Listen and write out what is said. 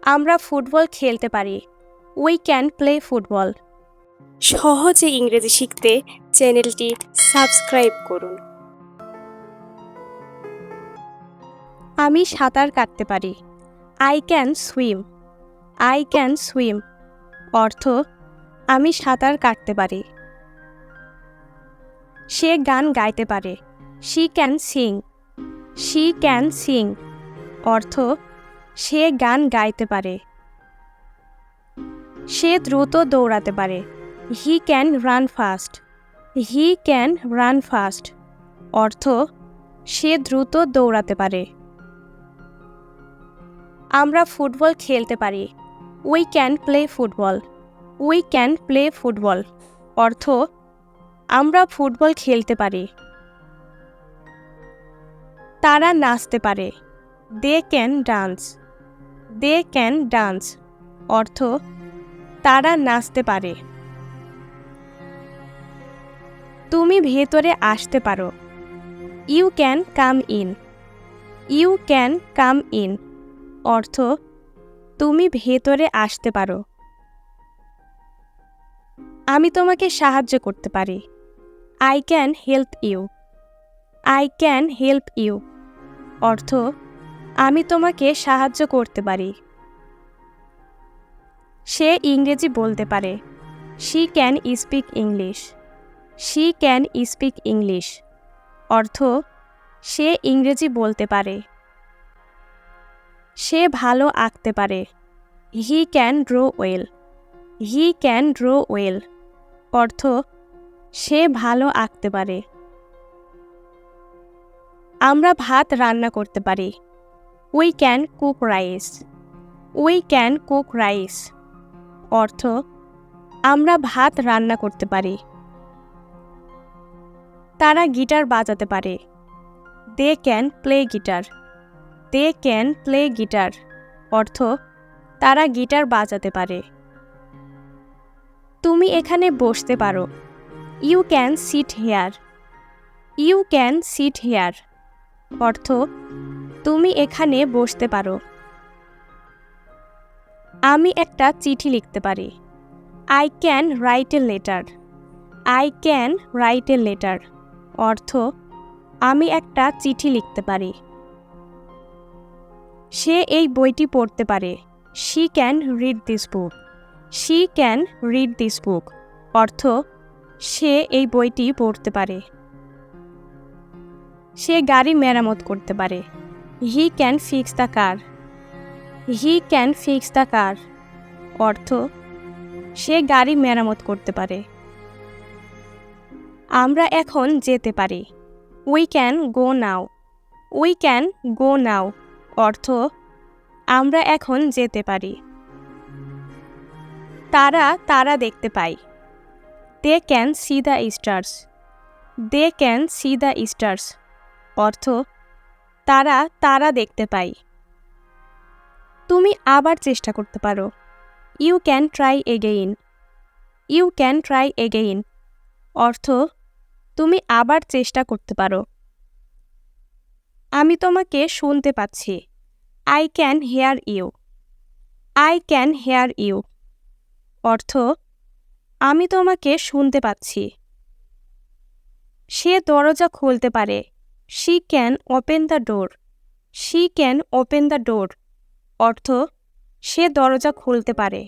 আমরা ফুটবল খেলতে পারি। We can play football. সহজে ইংরেজি শিখতে চ্যানেলটি সাবস্ক্রাইব করুন। আমি সাঁতার কাটতে পারি। I can swim. I can swim অর্থ আমি সাঁতার কাটতে পারি। সে গান গাইতে পারে। She can sing. She can sing অর্থ সে গান গাইতে পারে। সে দ্রুত দৌড়াতে পারে। He can run fast. He can run fast অর্থ সে দ্রুত দৌড়াতে পারে। আমরা ফুটবল খেলতে পারি। We can play football. We can play football অর্থ আমরা ফুটবল খেলতে পারি। তারা নাচতে পারে। They can dance. They can dance অর্থ তারা নাচতে পারে। তুমি ভেতরে আসতে পারো। You can come in. You can come in অর্থ তুমি ভেতরে আসতে পারো। আমি তোমাকে সাহায্য করতে পারি। I can help you. I can help you অর্থ আমি তোমাকে সাহায্য করতে পারি। সে ইংরেজি বলতে পারে। She can speak English. She can speak English অর্থ সে ইংরেজি বলতে পারে। সে ভালো আঁকতে পারে। He can draw well. He can draw well অর্থ সে ভালো আঁকতে পারে। আমরা ভাত রান্না করতে পারি। We can cook rice. We can cook rice অর্থ আমরা ভাত রান্না করতে পারি। তারা গিটার বাজাতে পারে। They can play guitar. They can play guitar অর্থ তারা গিটার বাজাতে পারে। তুমি এখানে বসতে পারো। You can sit here. You can sit here অর্থ তুমি এখানে বসতে পারো। আমি একটা চিঠি লিখতে পারি। I can write a letter. I can write a letter অর্থ আমি একটা চিঠি লিখতে পারি। সে এই বইটি পড়তে পারে। She can read this book. She can read this book অর্থ সে এই বইটি পড়তে পারে। সে গাড়ি মেরামত করতে পারে। He can fix the car. He can fix the car অর্থ সে গাড়ি মেরামত করতে পারে। আমরা এখন যেতে পারি। We can go now. We can go now অর্থ আমরা এখন যেতে পারি। তারা তারা দেখতে পায়। They can see the stars. They can see the stars অর্থ তারা তারা দেখতে পায়। তুমি আবার চেষ্টা করতে পারো। You can try again. You can try again অর্থ তুমি আবার চেষ্টা করতে পারো। আমি তোমাকে শুনতে পাচ্ছি। I can hear you. I can hear you অর্থ আমি তোমাকে শুনতে পাচ্ছি। সে দরজা খুলতে পারে। She can open the door. She can open the door অর্থ সে দরজা খুলতে পারে।